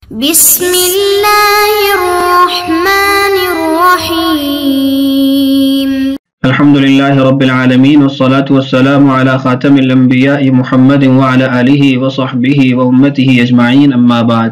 بسم الله الرحمن الرحيم الحمد لله رب العالمين والصلاة والسلام على خاتم الأنبياء محمد وعلى آله وصحبه وأمته أجمعين أما بعد।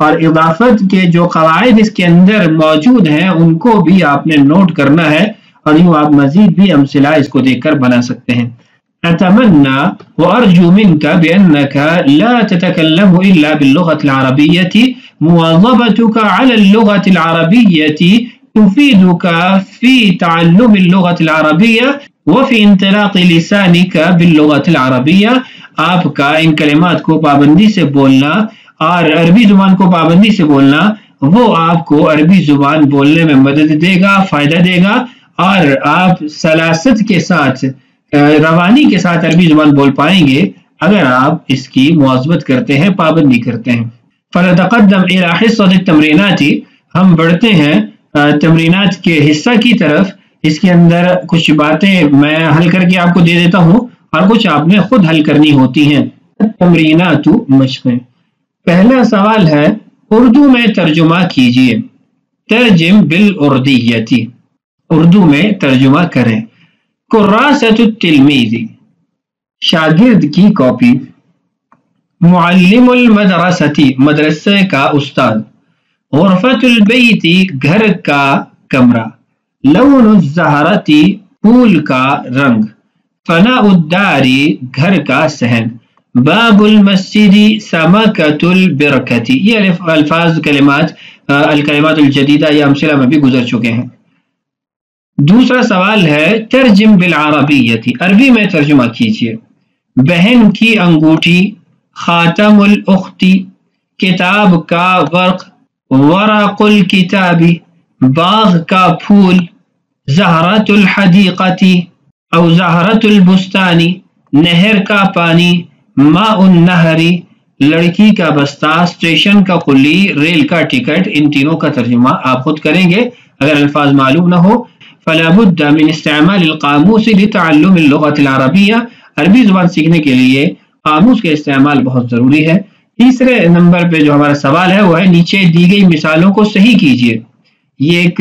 اور اضافت کے جو قواعد اس کے اندر موجود ہیں ان کو بھی آپ نے نوٹ کرنا ہے، اور یوں آپ مزید بھی امثلہ اس کو دیکھ کر بنا سکتے ہیں۔ اتمنى وارجو منك بانك لا تتكلم الا باللغة العربية، مواظبتك على اللغة العربية تفيدك في تعلم اللغة العربية وفي انطلاق لسانك باللغة العربية۔ آپ کا ان کلمات کو پابندی سے بولنا اور عربی زبان کو پابندی سے بولنا وہ آپ کو عربی زبان بولنے میں مدد دے گا، فائدہ دے گا، اور آپ سلاست کے ساتھ، روانی کے ساتھ عربی زبان بول پائیں گے اگر آپ اس کی مواظبت کرتے ہیں، پابندی کرتے ہیں۔ فنتقدم الى حصة التمرینات، ہم بڑھتے ہیں تمرینات کے حصہ کی طرف۔ اس کے اندر کچھ باتیں میں حل کر کے آپ کو دے دیتا ہوں اور کچھ آپ نے خود حل کرنی ہوتی ہیں۔ تمرینات مشقیں۔ پہلا سوال ہے اردو میں ترجمہ کیجئے۔ ترجم بالاردیۃ، اردو میں ترجمہ کریں۔ کراسۃ التلمیذ، شاگرد کی کاپی۔ معلم المدرسۃ، مدرسے کا استاد۔ غرفۃ البیت، گھر کا کمرہ۔ لون الزہرۃ، پھول کا رنگ۔ فناء الدار، گھر کا صحن۔ باب المسجد، سمکۃ البرکۃ۔ یہ الفاظ الکلمات الجدیدہ یا امثلہ میں بھی گزر چکے ہیں۔ دوسرا سوال ہے ترجم بالعربیۃ، عربی میں ترجمہ کیجئے۔ بہن کی انگوٹھی، خاتم الاخت، کتاب کا ورق، ورق الکتاب، باغ کا پھول، زہرۃ الحدیقۃ او زہرۃ البستان، نہر کا پانی، ماء النہر، لڑکی کا بستہ، اسٹیشن کا قلی، ریل کا ٹکٹ۔ ان تینوں کا ترجمہ آپ خود کریں گے اگر الفاظ معلوم نہ ہو۔ فلا بد من استعمال القاموس لتعلم اللغة العربية، عربی زبان سیکھنے کے لیے قاموس کا استعمال بہت ضروری ہے۔ تیسرے نمبر پہ جو ہمارا سوال ہے وہ ہے نیچے دی گئی مثالوں کو صحیح کیجئے۔ یہ ایک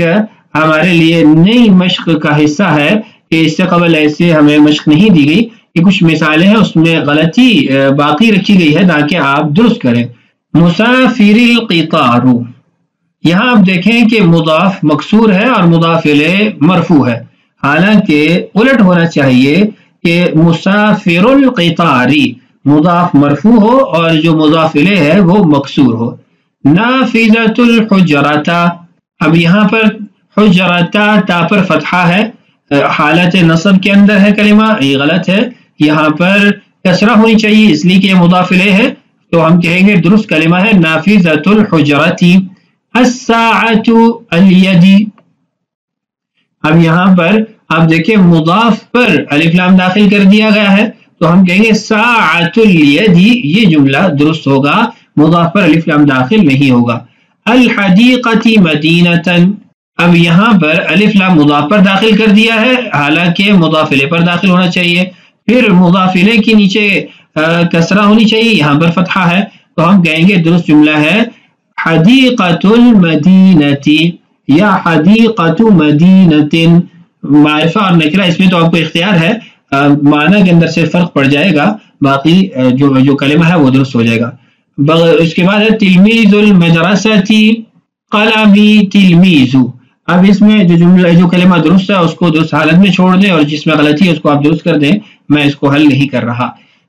ہمارے لیے نئی مشق کا حصہ ہے کہ اس سے قبل ایسے ہمیں مشق نہیں دی گئی، یہ کچھ مثالیں ہیں اس میں غلطی باقی رکھی گئی ہے تاکہ آپ درست کریں۔ مسافر القطار، یہاں آپ دیکھیں کہ مضاف مکسور ہے اور مضاف الیہ مرفوع ہے، حالانکہ الٹ ہونا چاہیے کہ مسافر القطار مضاف مرفوع ہو اور جو مضاف الیہ ہے وہ مکسور ہو۔ نافذۃ الحجرۃ، اب یہاں پر حجرۃ تا پر فتحہ ہے، حالت نصب کے اندر ہے کلمہ، یہ غلط ہے، یہاں پر کسرہ ہونی چاہیے اس لیے کہ یہ مضاف الیہ ہے، تو ہم کہیں گے درست کلمہ ہے نافذۃ الحجرۃ۔ الساعۃ الید، اب یہاں پر آپ دیکھیں مضاف پر الف لام داخل کر دیا گیا ہے تو ہم کہیں گے ساعۃ الید، یہ جملہ درست ہوگا، مضاف پر الف لام داخل نہیں ہوگا۔ الحدیقۃ مدینۃ، اب یہاں پر الف لام مضاف پر داخل کر دیا ہے حالانکہ مضاف الیہ پر داخل ہونا چاہیے، پھر مضاف الیہ کے نیچے کسرہ ہونی چاہیے، یہاں پر فتحہ ہے تو ہم کہیں گے درست جملہ ہے حدیقۃ المدینۃ یا حدیقۃ مدینۃ۔ معرفہ اور نکرہ اس میں تو آپ کو اختیار ہے، معنی کے اندر سے فرق پڑ جائے گا، باقی جو کلمہ ہے وہ درست ہو جائے گا۔ اس کے بعد ہے تلمیذ المدرسۃ قلمی تلمیذ، اب اس میں جو کلمہ درست ہے اس کو درست حالت میں چھوڑ دیں اور جس میں غلطی ہے اس کو آپ درست کر دیں، میں اس کو حل نہیں کر رہا۔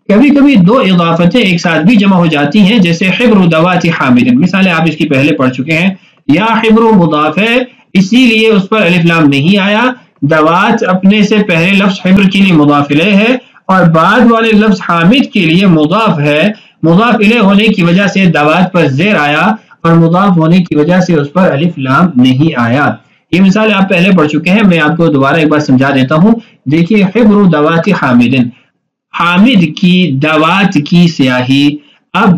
کبھی کبھی دو اضافتیں ایک ساتھ بھی جمع ہو جاتی ہیں، جیسے حبر دوات حامد، مثالیں آپ اس کی پہلے پڑھ چکے ہیں۔ یا حبر مضاف ہے اسی لیے اس پر الف لام نہیں آیا، دوات اپنے سے پہلے لفظ حبر کے لیے مضاف الیہ ہے اور بعد والے لفظ حامد کے لیے مضاف ہے، مضاف الیہ ہونے کی وجہ سے دوات پر زیر آیا اور مضاف ہونے کی وجہ سے اس پر الف لام نہیں آیا۔ یہ مثال آپ پہلے پڑھ چکے ہیں، میں آپ کو دوبارہ ایک بار سمجھا دیتا ہوں۔ دیکھیے حبر دوات حامد، حامد کی دوات کی سیاہی، اب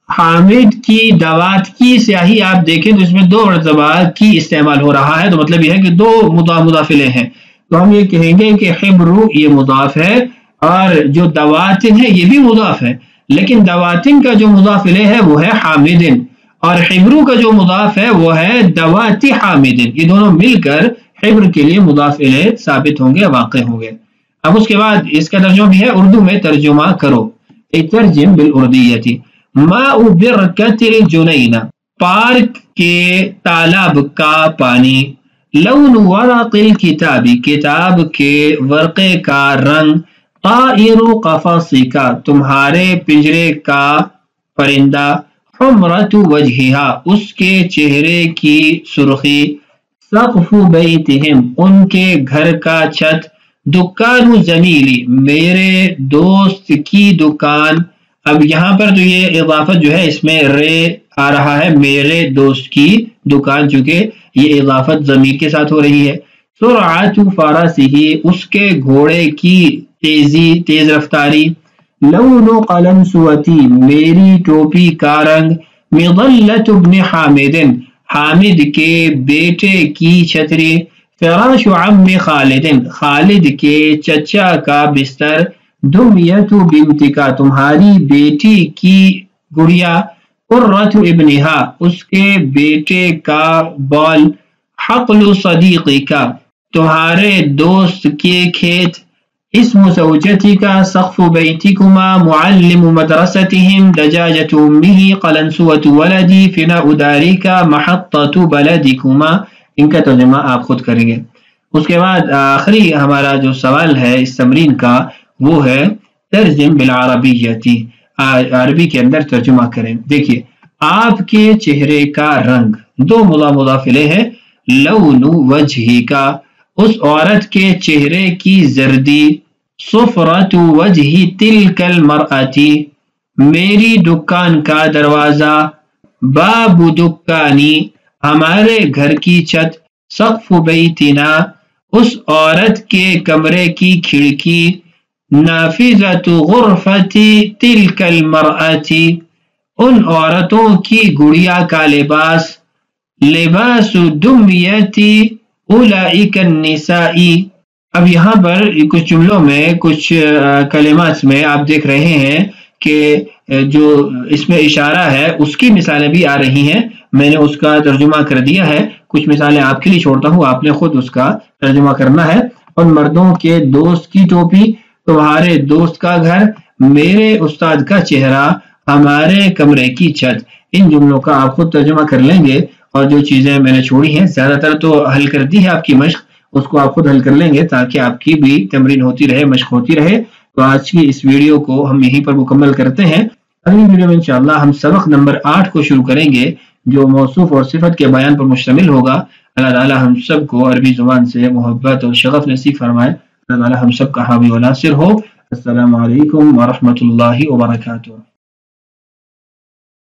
حامد کی دوات کی سیاہی آپ دیکھیں تو اس میں دو مرتبہ کی استعمال ہو رہا ہے، تو مطلب یہ ہے کہ دو مضاف الیہ ہیں، تو ہم یہ کہیں گے کہ حبر یہ مضاف ہے اور جو دواتن ہے یہ بھی مضاف ہے، لیکن دواتن کا جو مضاف الیہ ہے وہ ہے حامدن اور حبر کا جو مضاف ہے وہ ہے دوات حامدن، یہ دونوں مل کر حبر کے لیے مضاف الیہ ثابت ہوں گے، واقع ہوں گے۔ اب اس کے بعد اس کا ترجمہ بھی ہے اردو میں ترجمہ کرو۔ ترجم بالاردیۃ ماء برکۃ الجنین، پارک کے تالاب کا پانی، لون ورق الکتاب کتاب کے ورقے کا رنگ، طائر قفصک تمہارے پنجرے کا پرندہ، حمرۃ وجہہا اس کے چہرے کی سرخی، سقف بیتہم ان کے گھر کا چھت، دکان زمیلی میرے دوست کی دکان۔ اب یہاں پر جو یہ اضافت جو ہے اس میں رے آ رہا ہے، میرے دوست کی دکان، چونکہ یہ اضافت ضمیر کے ساتھ ہو رہی ہے۔ سرعت فرسہ اس کے گھوڑے کی تیزی، تیز رفتاری، لون قلنسوتی میری ٹوپی کا رنگ، مظلۃ ابن حامد حامد کے بیٹے کی چھتری، فراش عم خالد خالد کے چچا کا بستر، دمیت بنتکا تمہاری بیٹی کی گڑیا، قرۃ ابنہا اس کے بیٹے کا بال، حقل صدیقکا تمہارے دوست کے کھیت، اسم زوجتکا سقف بیتکما، معلم مدرستہم، دجاجۃ امہ، قلنسوۃ ولدی، فناء دارکا، محطۃ بلدکما۔ ان کا ترجمہ آپ خود کریں گے۔ اس کے بعد آخری ہمارا جو سوال ہے اس تمرین کا وہ ہے ترجم بالعربیتی، عربی کے اندر ترجمہ کریں۔ دیکھیے، آپ کے چہرے کا رنگ، دو مضاف الیہ ہے، لون وجہ کا اس عورت کے چہرے کی زردی، صفرۃ وجہ تلک المرأتی میری دکان کا دروازہ، باب دکانی ہمارے گھر کی چھت، سقف بیتنا اس عورت کے کمرے کی کھڑکی، نافذۃ غرفۃ تلک المرأتی ان عورتوں کی گڑیا کا لباس، لباس دمیت اولئک النساء۔ اب یہاں پر کچھ جملوں میں، کچھ کلمات میں آپ دیکھ رہے ہیں کہ جو اس میں اشارہ ہے اس کی مثالیں بھی آ رہی ہیں، میں نے اس کا ترجمہ کر دیا ہے، کچھ مثالیں آپ کے لیے چھوڑتا ہوں، آپ نے خود اس کا ترجمہ کرنا ہے۔ ان مردوں کے دوست کی ٹوپی، تمہارے دوست کا گھر، میرے استاد کا چہرہ، ہمارے کمرے کی چھت، ان جملوں کا آپ خود ترجمہ کر لیں گے، اور جو چیزیں میں نے چھوڑی ہیں زیادہ تر تو حل کر دی ہے آپ کی مشق، اس کو آپ خود حل کر لیں گے تاکہ آپ کی بھی تمرین ہوتی رہے، مشق ہوتی رہے۔ تو آج کی اس ویڈیو کو ہم یہیں پر مکمل کرتے ہیں۔ اگلی ویڈیو میں انشاءاللہ ہم سبق نمبر 8 کو شروع کریں گے جو موصوف اور صفت کے بیان پر مشتمل ہوگا۔ اللہ تعالی ہم سب کو عربی زبان سے محبت اور شغف نصیب فرمائے۔ اللہ تعالی ہم سب کا حامی و ناصر ہو۔ السلام علیکم ورحمۃ اللہ وبرکاتہ۔